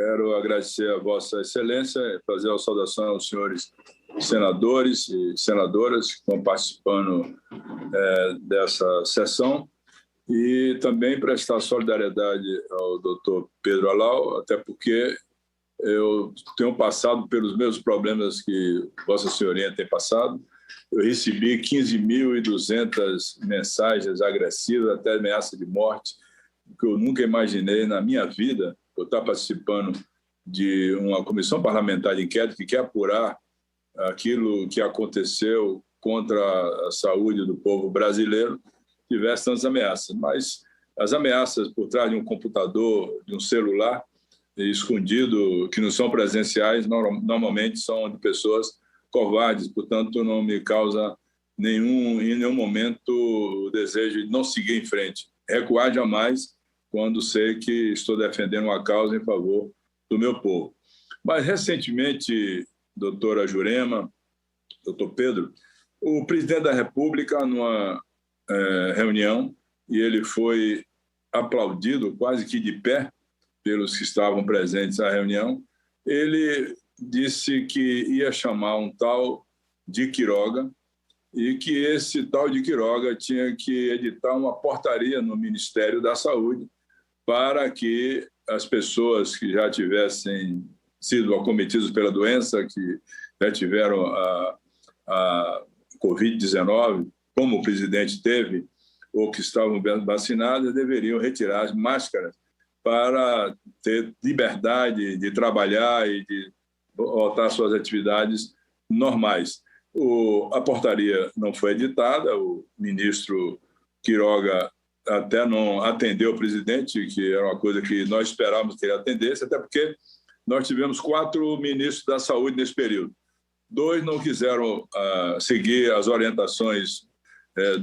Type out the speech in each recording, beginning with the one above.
Quero agradecer a Vossa Excelência e fazer a saudação aos senhores senadores e senadoras que estão participando dessa sessão e também prestar solidariedade ao doutor Pedro Alau, até porque eu tenho passado pelos mesmos problemas que Vossa Senhoria tem passado. Eu recebi 15.200 mensagens agressivas, até ameaça de morte, que eu nunca imaginei na minha vida. Eu estou participando de uma comissão parlamentar de inquérito que quer apurar aquilo que aconteceu contra a saúde do povo brasileiro, tivesse tantas ameaças. Mas as ameaças por trás de um computador, de um celular escondido, que não são presenciais, normalmente são de pessoas covardes, portanto, não me causa em nenhum momento o desejo de não seguir em frente. Recuar jamais quando sei que estou defendendo uma causa em favor do meu povo. Mas, recentemente, doutora Jurema, doutor Pedro, o presidente da República, numa reunião, e ele foi aplaudido quase que de pé pelos que estavam presentes na reunião, ele disse que ia chamar um tal de Quiroga e que esse tal de Quiroga tinha que editar uma portaria no Ministério da Saúde para que as pessoas que já tivessem sido acometidas pela doença, que já tiveram a Covid-19, como o presidente teve, ou que estavam vacinadas, deveriam retirar as máscaras para ter liberdade de trabalhar e de voltar às suas atividades normais. A portaria não foi editada, o ministro Quiroga até não atendeu o presidente, que era uma coisa que nós esperávamos que ele atendesse, até porque nós tivemos 4 ministros da saúde nesse período. 2 não quiseram seguir as orientações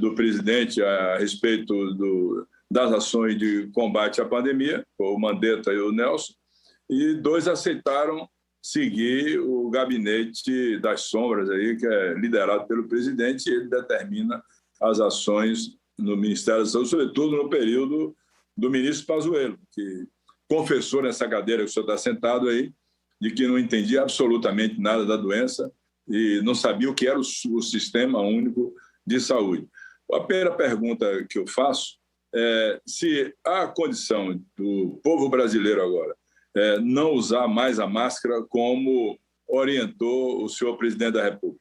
do presidente a respeito das ações de combate à pandemia, o Mandetta e o Nelson, e 2 aceitaram seguir o gabinete das sombras, aí, que é liderado pelo presidente, e ele determina as ações no Ministério da Saúde, sobretudo no período do ministro Pazuello, que confessou nessa cadeira que o senhor está sentado aí, de que não entendia absolutamente nada da doença e não sabia o que era o Sistema Único de Saúde. A primeira pergunta que eu faço é se há condição do povo brasileiro agora não usar mais a máscara como orientou o senhor presidente da República.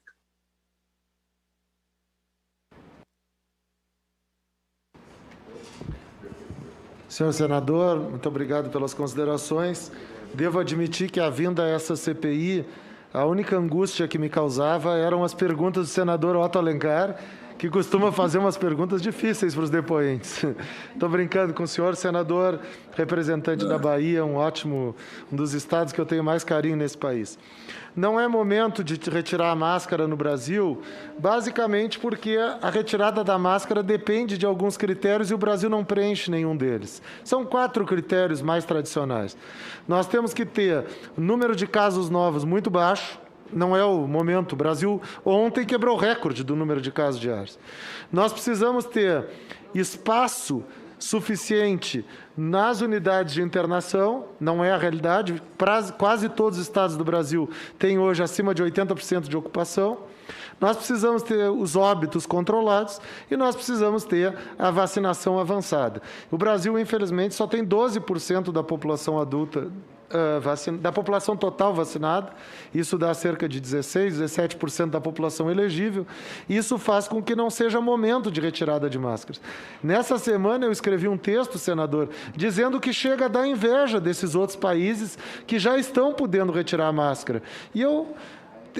Senhor senador, muito obrigado pelas considerações. Devo admitir que, a vinda a essa CPI, a única angústia que me causava eram as perguntas do senador Otto Alencar, que costuma fazer umas perguntas difíceis para os depoentes. Estou brincando com o senhor, senador, representante da Bahia, um dos estados que eu tenho mais carinho nesse país. Não é momento de retirar a máscara no Brasil, basicamente porque a retirada da máscara depende de alguns critérios e o Brasil não preenche nenhum deles. São 4 critérios mais tradicionais. Nós temos que ter número de casos novos muito baixo. Não é o momento. O Brasil ontem quebrou o recorde do número de casos diários. Nós precisamos ter espaço suficiente nas unidades de internação, não é a realidade. Quase todos os estados do Brasil têm hoje acima de 80% de ocupação. Nós precisamos ter os óbitos controlados e nós precisamos ter a vacinação avançada. O Brasil, infelizmente, só tem 12% da população adulta da população total vacinada, isso dá cerca de 16%, 17% da população elegível, isso faz com que não seja momento de retirada de máscaras. Nessa semana eu escrevi um texto, senador, dizendo que chega a dar inveja desses outros países que já estão podendo retirar a máscara. E eu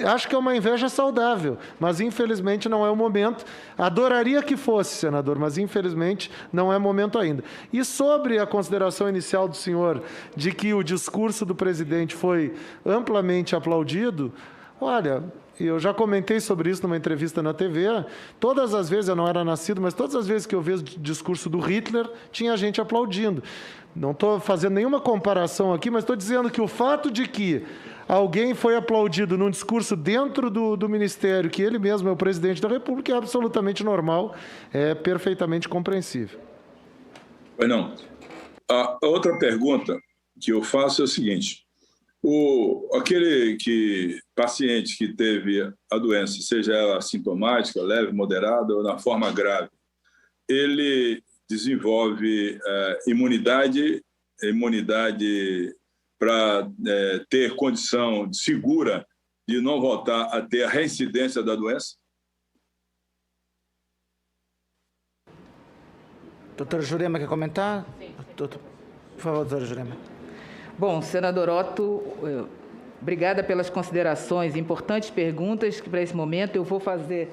acho que é uma inveja saudável, mas infelizmente não é o momento. Adoraria que fosse, senador, mas infelizmente não é momento ainda. E sobre a consideração inicial do senhor de que o discurso do presidente foi amplamente aplaudido, olha, eu já comentei sobre isso numa entrevista na TV, todas as vezes, eu não era nascido, mas todas as vezes que eu vi o discurso do Hitler, tinha gente aplaudindo. Não estou fazendo nenhuma comparação aqui, mas estou dizendo que o fato de que alguém foi aplaudido num discurso dentro do Ministério, que ele mesmo é o presidente da República, é absolutamente normal, é perfeitamente compreensível. Pois não. A outra pergunta que eu faço é o seguinte: Aquele paciente que teve a doença, seja ela sintomática, leve, moderada ou na forma grave, ele desenvolve imunidade para ter condição segura de não voltar a ter a reincidência da doença? Doutora Jurema, quer comentar? Sim. Por favor, doutora Jurema. Bom, senador Otto, obrigada pelas considerações, importantes perguntas, que para esse momento eu vou fazer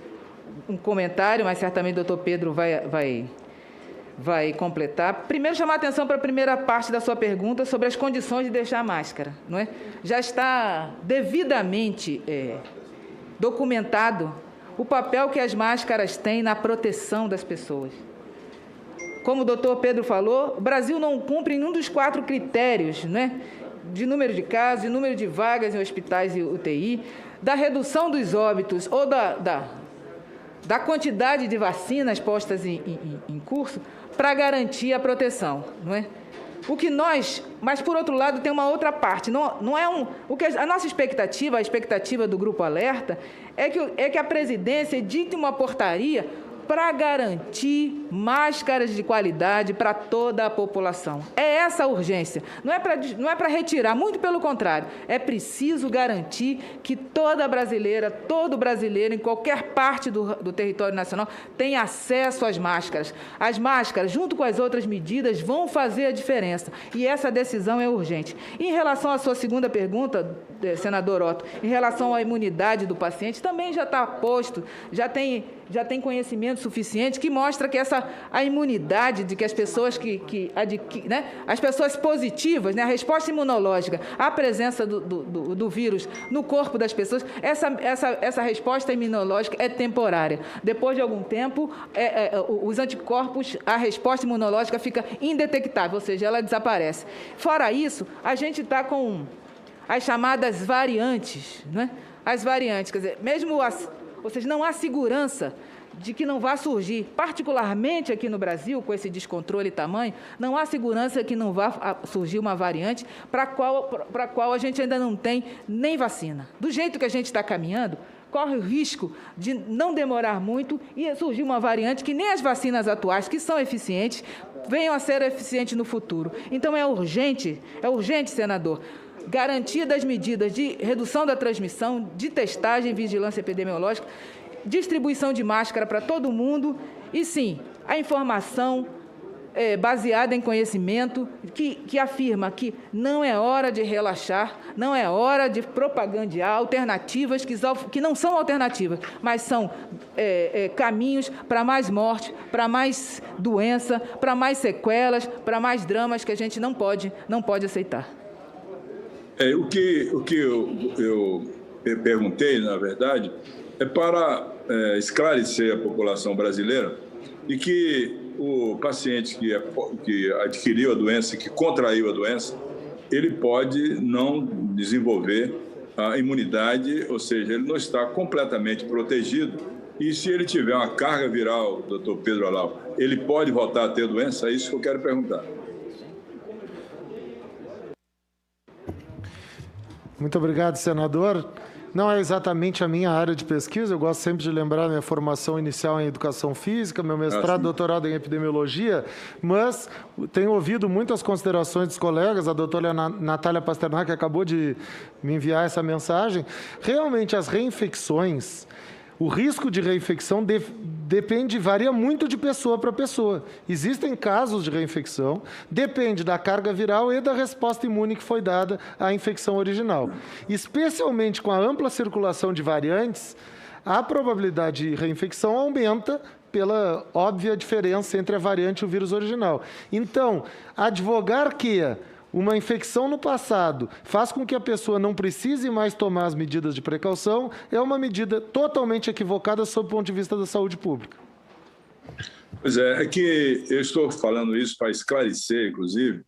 um comentário, mas certamente o doutor Pedro vai completar. Primeiro, chamar a atenção para a primeira parte da sua pergunta sobre as condições de deixar a máscara, não é? Já está devidamente documentado o papel que as máscaras têm na proteção das pessoas. Como o doutor Pedro falou, o Brasil não cumpre nenhum dos 4 critérios, né, de número de casos, de número de vagas em hospitais e UTI, da redução dos óbitos ou da quantidade de vacinas postas em curso para garantir a proteção, não é? Mas por outro lado tem uma outra parte, não é a nossa expectativa, a expectativa do Grupo Alerta é que a presidência edite uma portaria para garantir máscaras de qualidade para toda a população. É essa a urgência. Não é para retirar, muito pelo contrário. É preciso garantir que toda brasileira, todo brasileiro, em qualquer parte do território nacional, tenha acesso às máscaras. As máscaras, junto com as outras medidas, vão fazer a diferença. E essa decisão é urgente. Em relação à sua segunda pergunta, senador Otto, em relação à imunidade do paciente, também já está posto, já tem conhecimento suficiente que mostra que a imunidade de que as pessoas as pessoas positivas, né, a resposta imunológica à presença do vírus no corpo das pessoas, essa resposta imunológica é temporária. Depois de algum tempo, os anticorpos, a resposta imunológica fica indetectável, ou seja, ela desaparece. Fora isso, a gente está com as chamadas variantes, né? As variantes, quer dizer, ou seja, não há segurança de que não vá surgir, particularmente aqui no Brasil, com esse descontrole e tamanho, não há segurança que não vá surgir uma variante para a qual a gente ainda não tem nem vacina. Do jeito que a gente está caminhando, corre o risco de não demorar muito e surgir uma variante que nem as vacinas atuais, que são eficientes, venham a ser eficientes no futuro. Então é urgente, senador, garantia das medidas de redução da transmissão, de testagem e vigilância epidemiológica, distribuição de máscara para todo mundo e, sim, a informação baseada em conhecimento que afirma que não é hora de relaxar, não é hora de propagandear alternativas que não são alternativas, mas são caminhos para mais morte, para mais doença, para mais sequelas, para mais dramas que a gente não pode aceitar. O que eu perguntei, na verdade, é para esclarecer a população brasileira e que o paciente que adquiriu a doença, que contraiu a doença, ele pode não desenvolver a imunidade, ou seja, ele não está completamente protegido. E se ele tiver uma carga viral, doutor Pedro Alau, ele pode voltar a ter doença? É isso que eu quero perguntar. Muito obrigado, senador. Não é exatamente a minha área de pesquisa, eu gosto sempre de lembrar minha formação inicial em educação física, meu mestrado, doutorado em epidemiologia, mas tenho ouvido muitas considerações dos colegas, a doutora Natália Pasternak acabou de me enviar essa mensagem. Realmente, as reinfecções, o risco de reinfecção varia muito de pessoa para pessoa. Existem casos de reinfecção, depende da carga viral e da resposta imune que foi dada à infecção original. Especialmente com a ampla circulação de variantes, a probabilidade de reinfecção aumenta pela óbvia diferença entre a variante e o vírus original. Então, advogar que uma infecção no passado faz com que a pessoa não precise mais tomar as medidas de precaução, é uma medida totalmente equivocada sob o ponto de vista da saúde pública. Pois é que eu estou falando isso para esclarecer, inclusive,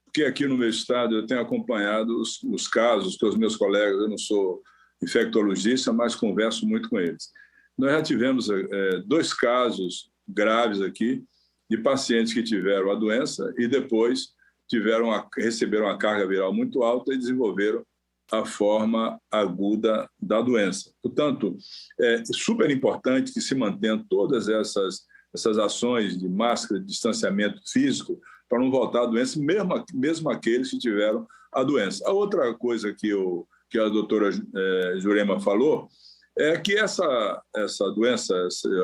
porque aqui no meu estado eu tenho acompanhado os casos que os meus colegas, eu não sou infectologista, mas converso muito com eles. Nós já tivemos 2 casos graves aqui de pacientes que tiveram a doença e depois receberam uma carga viral muito alta e desenvolveram a forma aguda da doença. Portanto, é super importante que se mantenham todas essas ações de máscara, de distanciamento físico, para não voltar a doença, mesmo aqueles que tiveram a doença. A outra coisa que a doutora Jurema falou é que essa doença,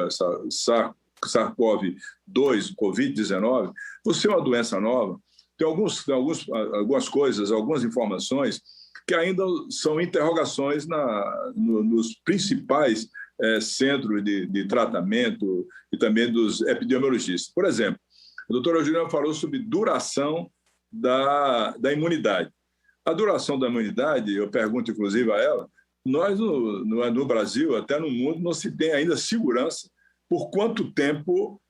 essa SARS-CoV-2, Covid-19, por ser uma doença nova, tem algumas coisas, algumas informações que ainda são interrogações nos principais centros de tratamento e também dos epidemiologistas. Por exemplo, a doutora Juliana falou sobre duração da imunidade. A duração da imunidade, eu pergunto inclusive a ela, nós no Brasil, até no mundo, não se tem ainda segurança por quanto tempo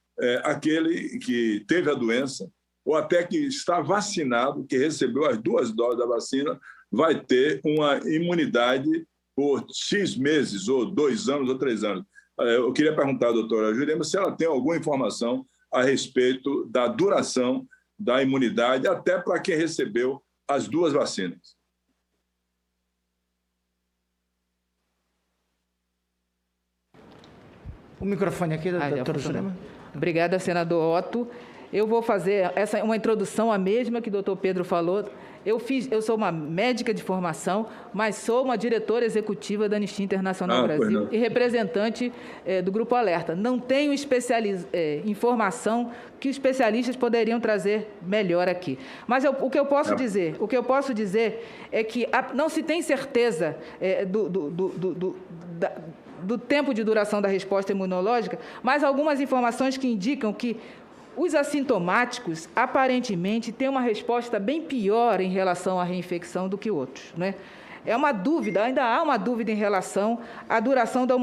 aquele que teve a doença ou até que está vacinado, que recebeu as 2 doses da vacina, vai ter uma imunidade por X meses, ou 2 anos, ou 3 anos. Eu queria perguntar à doutora Jurema se ela tem alguma informação a respeito da duração da imunidade, até para quem recebeu as 2 vacinas. O microfone aqui da doutora Jurema. Obrigada, senador Otto. Eu vou fazer uma introdução, a mesma que o doutor Pedro falou. Eu sou uma médica de formação, mas sou uma diretora executiva da Anistia Internacional Brasil e representante do Grupo Alerta. Não tenho informação que os especialistas poderiam trazer melhor aqui. Mas o que eu posso dizer é que não se tem certeza do tempo de duração da resposta imunológica, mas algumas informações que indicam que os assintomáticos, aparentemente, têm uma resposta bem pior em relação à reinfecção do que outros, né? É uma dúvida, ainda há uma dúvida em relação à duração da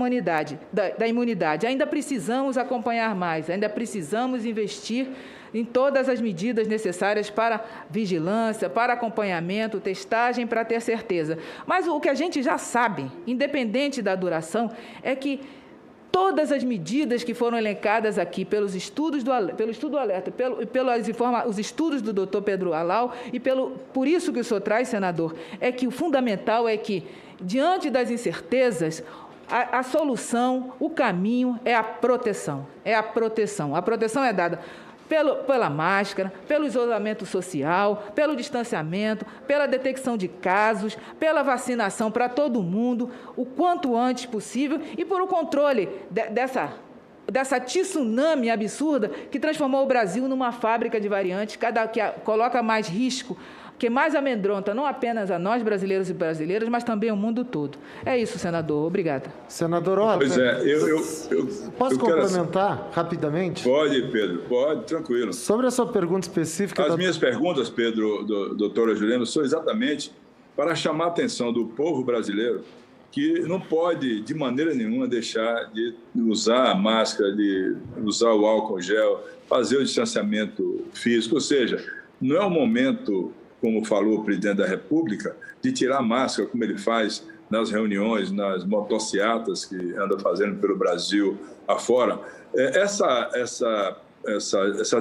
imunidade. Ainda precisamos acompanhar mais, ainda precisamos investir em todas as medidas necessárias para vigilância, para acompanhamento, testagem, para ter certeza. Mas o que a gente já sabe, independente da duração, é que todas as medidas que foram elencadas aqui pelo estudo Alerta, os estudos do doutor Pedro Halal, e por isso que o senhor traz, senador, é que o fundamental é que, diante das incertezas, a solução, o caminho é a proteção. A proteção é dada pela máscara, pelo isolamento social, pelo distanciamento, pela detecção de casos, pela vacinação para todo mundo, o quanto antes possível, e por o controle dessa tsunami absurda que transformou o Brasil numa fábrica de variantes, que coloca mais risco, que mais amedronta não apenas a nós, brasileiros e brasileiras, mas também o mundo todo. É isso, senador. Obrigada. Senador Otto, pois posso complementar rapidamente? Pode, Pedro, pode, tranquilo. Sobre a sua pergunta específica... As minhas perguntas, Pedro, doutora Juliana, são exatamente para chamar a atenção do povo brasileiro que não pode, de maneira nenhuma, deixar de usar a máscara, de usar o álcool gel, fazer o distanciamento físico, ou seja, não é o momento, como falou o presidente da República, de tirar a máscara, como ele faz nas reuniões, nas motociatas que anda fazendo pelo Brasil afora. Essas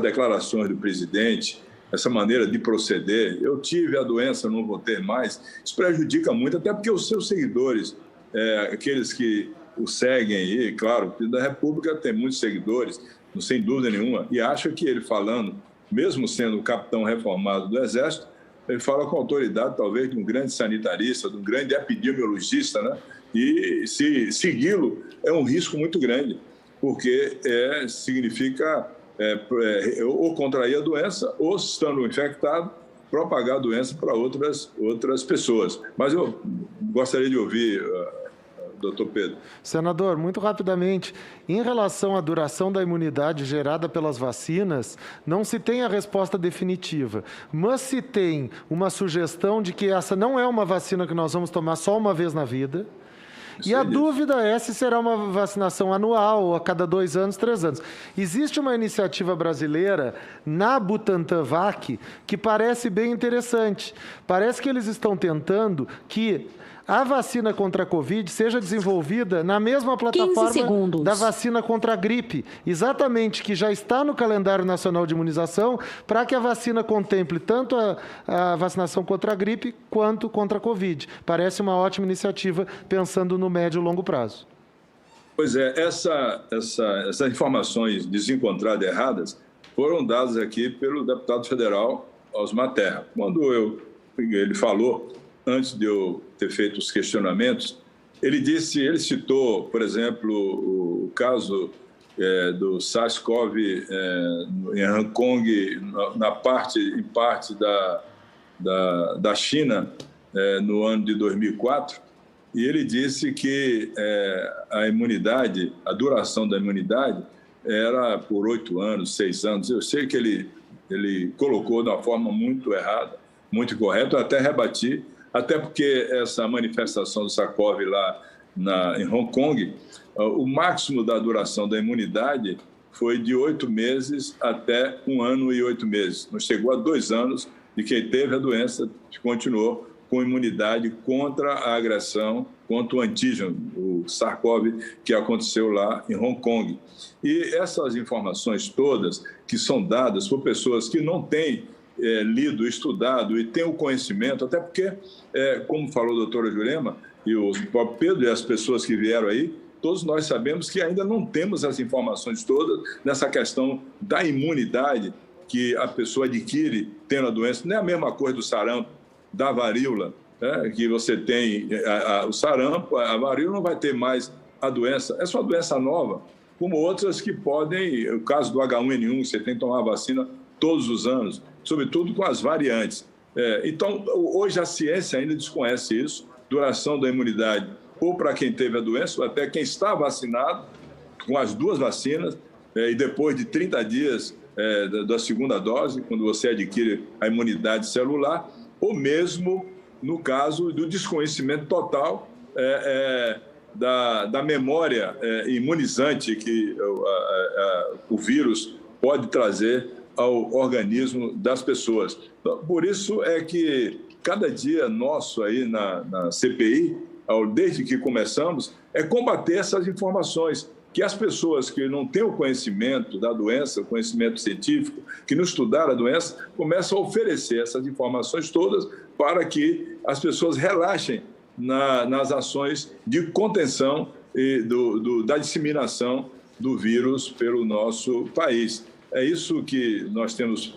declarações do presidente, essa maneira de proceder, eu tive a doença, não vou ter mais, isso prejudica muito, até porque os seus seguidores, aqueles que o seguem aí, claro, o presidente da República tem muitos seguidores, sem dúvida nenhuma, e acha que ele falando, mesmo sendo o capitão reformado do Exército, ele fala com a autoridade, talvez, de um grande sanitarista, de um grande epidemiologista, né? E se segui-lo é um risco muito grande, porque significa ou contrair a doença, ou, estando infectado, propagar a doença para outras pessoas. Mas eu gostaria de ouvir... Doutor Pedro. Senador, muito rapidamente, em relação à duração da imunidade gerada pelas vacinas, não se tem a resposta definitiva, mas se tem uma sugestão de que essa não é uma vacina que nós vamos tomar só uma vez na vida E a dúvida é se será uma vacinação anual, ou a cada 2 anos, 3 anos. Existe uma iniciativa brasileira na Butantan Vac que parece bem interessante. Parece que eles estão tentando que a vacina contra a Covid seja desenvolvida na mesma plataforma da vacina contra a gripe. Exatamente, que já está no calendário nacional de imunização, para que a vacina contemple tanto a vacinação contra a gripe quanto contra a Covid. Parece uma ótima iniciativa, pensando no médio e longo prazo. Pois é, essas informações desencontradas e erradas foram dadas aqui pelo deputado federal Osmar Terra. Quando ele falou, antes de eu ter feito os questionamentos, ele citou, por exemplo, o caso do SARS-CoV em Hong Kong, em parte da China, no ano de 2004, e ele disse que a duração da imunidade era por 8 anos, 6 anos. Eu sei que ele colocou de uma forma muito errada, muito incorreta, eu até rebati, até porque essa manifestação do SARS-CoV lá em Hong Kong, o máximo da duração da imunidade foi de 8 meses até 1 ano e 8 meses. Não chegou a 2 anos de quem teve a doença continuou com imunidade contra a agressão, contra o antígeno, o SARS-CoV, que aconteceu lá em Hong Kong. E essas informações todas que são dadas por pessoas que não têm lido, estudado e tem o conhecimento, até porque, como falou a doutora Jurema e o próprio Pedro e as pessoas que vieram aí, todos nós sabemos que ainda não temos as informações todas nessa questão da imunidade que a pessoa adquire tendo a doença. Não é a mesma coisa do sarampo, da varíola, que você tem o sarampo, a varíola não vai ter mais a doença. Essa é uma doença nova, como outras que podem, o caso do H1N1, você tem que tomar a vacina todos os anos, sobretudo com as variantes. Então, hoje a ciência ainda desconhece isso, duração da imunidade, ou para quem teve a doença, ou até quem está vacinado com as 2 vacinas, e depois de 30 dias da segunda dose, quando você adquire a imunidade celular, ou mesmo no caso do desconhecimento total da memória imunizante que o vírus pode trazer ao organismo das pessoas. Então, por isso é que cada dia nosso aí na CPI, desde que começamos, é combater essas informações, que as pessoas que não têm o conhecimento da doença, o conhecimento científico, que não estudaram a doença, começam a oferecer essas informações todas para que as pessoas relaxem nas ações de contenção e da disseminação do vírus pelo nosso país. É isso que nós temos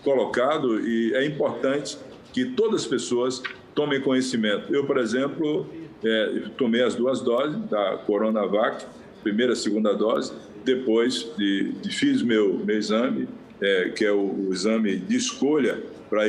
colocado e é importante que todas as pessoas tomem conhecimento. Eu, por exemplo, tomei as 2 doses da Coronavac, primeira e segunda dose, depois fiz meu exame, que é o exame de escolha para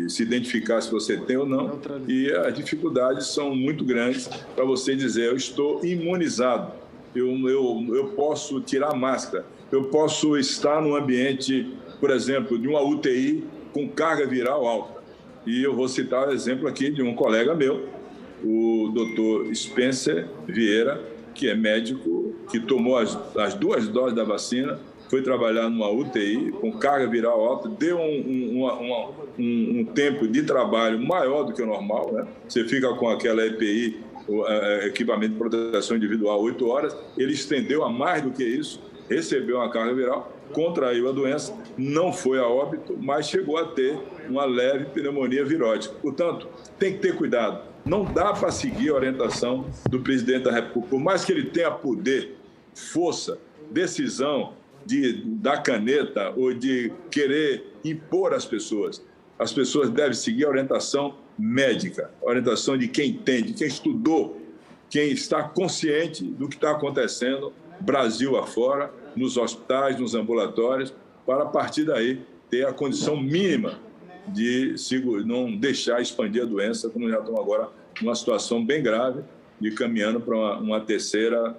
se identificar se você tem ou não, e as dificuldades são muito grandes para você dizer, eu estou imunizado, eu posso tirar a máscara, eu posso estar num ambiente, por exemplo, de uma UTI com carga viral alta. E eu vou citar o exemplo aqui de um colega meu, o doutor Spencer Vieira, que é médico, que tomou as 2 doses da vacina, foi trabalhar numa UTI com carga viral alta, deu um tempo de trabalho maior do que o normal, né? Você fica com aquela EPI, equipamento de proteção individual, 8 horas, ele estendeu a mais do que isso, recebeu uma carga viral, contraiu a doença, não foi a óbito, mas chegou a ter uma leve pneumonia virótica. Portanto, tem que ter cuidado. Não dá para seguir a orientação do presidente da República. Por mais que ele tenha poder, força, decisão de dar caneta ou de querer impor às pessoas devem seguir a orientação médica, a orientação de quem entende, quem estudou, quem está consciente do que está acontecendo Brasil afora, nos hospitais, nos ambulatórios, para a partir daí ter a condição mínima de não deixar expandir a doença, como já estamos agora numa situação bem grave, de caminhando para uma terceira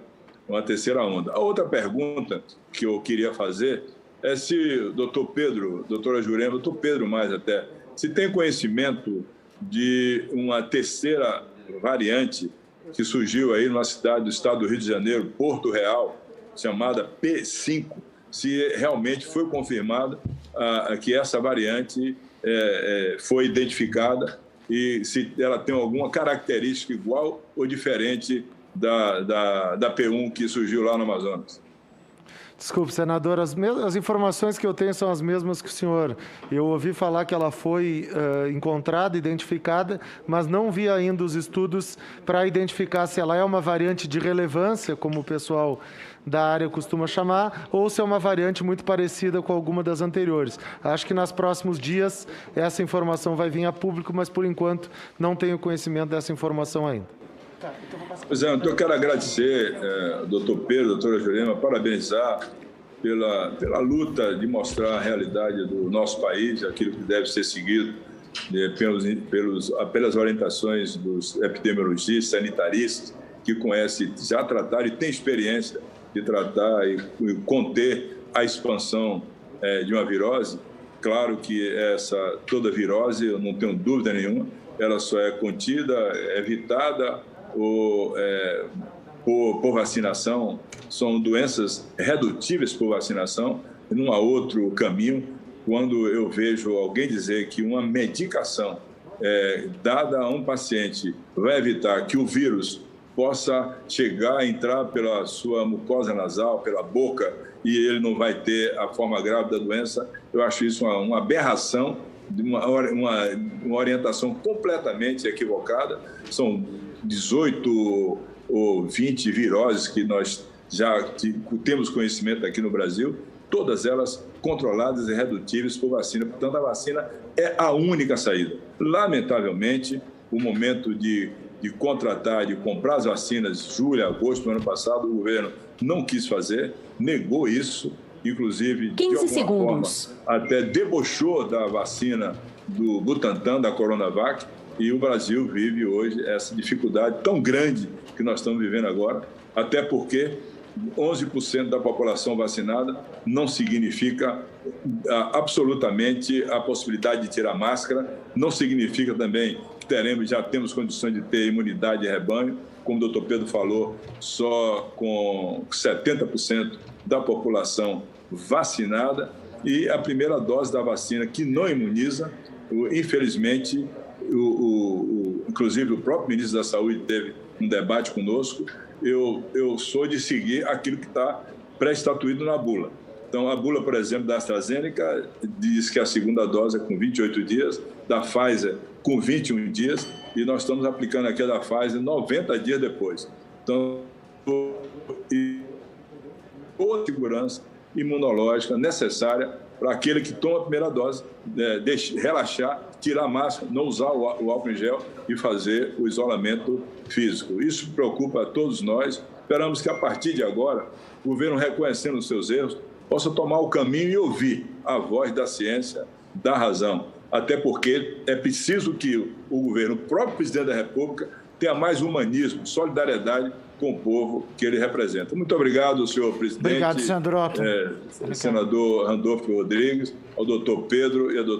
onda. A outra pergunta que eu queria fazer é se o doutor Pedro, doutora Jurema, doutor Pedro mais até, se tem conhecimento de uma terceira variante que surgiu aí numa cidade do estado do Rio de Janeiro, Porto Real, chamada P5, se realmente foi confirmado que essa variante foi identificada e se ela tem alguma característica igual ou diferente da P1 que surgiu lá no Amazonas. Desculpe, senador, as informações que eu tenho são as mesmas que o senhor. Eu ouvi falar que ela foi encontrada, identificada, mas não vi ainda os estudos para identificar se ela é uma variante de relevância, como o pessoal da área costuma chamar, ou se é uma variante muito parecida com alguma das anteriores. Acho que nos próximos dias essa informação vai vir a público, mas por enquanto não tenho conhecimento dessa informação ainda. Pois é, então eu quero agradecer, doutor Pedro, doutora Jurema, parabenizar pela luta de mostrar a realidade do nosso país, aquilo que deve ser seguido pelas orientações dos epidemiologistas, sanitaristas, que conhecem, já trataram e têm experiência de tratar e conter a expansão de uma virose. Claro que toda virose, eu não tenho dúvida nenhuma, ela só é contida, evitada por vacinação, são doenças redutíveis por vacinação, e não há outro caminho. Quando eu vejo alguém dizer que uma medicação dada a um paciente vai evitar que o vírus possa chegar a entrar pela sua mucosa nasal, pela boca, e ele não vai ter a forma grave da doença, eu acho isso uma aberração, uma orientação completamente equivocada. São 18 ou 20 viroses que nós já temos conhecimento aqui no Brasil, todas elas controladas e redutíveis por vacina. Portanto, a vacina é a única saída. Lamentavelmente, o momento de contratar, de comprar as vacinas, julho, agosto do ano passado, o governo não quis fazer, negou isso, inclusive, 15 segundos. Até debochou da vacina do Butantan, da Coronavac, e o Brasil vive hoje essa dificuldade tão grande que nós estamos vivendo agora, até porque 11% da população vacinada não significa absolutamente a possibilidade de tirar máscara, não significa também que já temos condições de ter imunidade de rebanho, como o doutor Pedro falou, só com 70% da população vacinada, e a primeira dose da vacina que não imuniza, infelizmente, inclusive o próprio ministro da Saúde teve um debate conosco, eu sou de seguir aquilo que está pré-estatuído na bula. Então, a bula, por exemplo, da AstraZeneca diz que a segunda dose é com 28 dias, da Pfizer com 21 dias, e nós estamos aplicando aqui a da Pfizer 90 dias depois. Então, boa segurança imunológica necessária para aquele que toma a primeira dose, relaxar, tirar a máscara, não usar o álcool em gel e fazer o isolamento físico. Isso preocupa a todos nós. Esperamos que, a partir de agora, o governo, reconhecendo os seus erros, possa tomar o caminho e ouvir a voz da ciência, da razão. Até porque é preciso que o governo, o próprio presidente da República, tenha mais humanismo, solidariedade com o povo que ele representa. Muito obrigado, senhor presidente. Obrigado, senador Otto. Senador Randolfo Rodrigues, ao doutor Pedro e ao doutor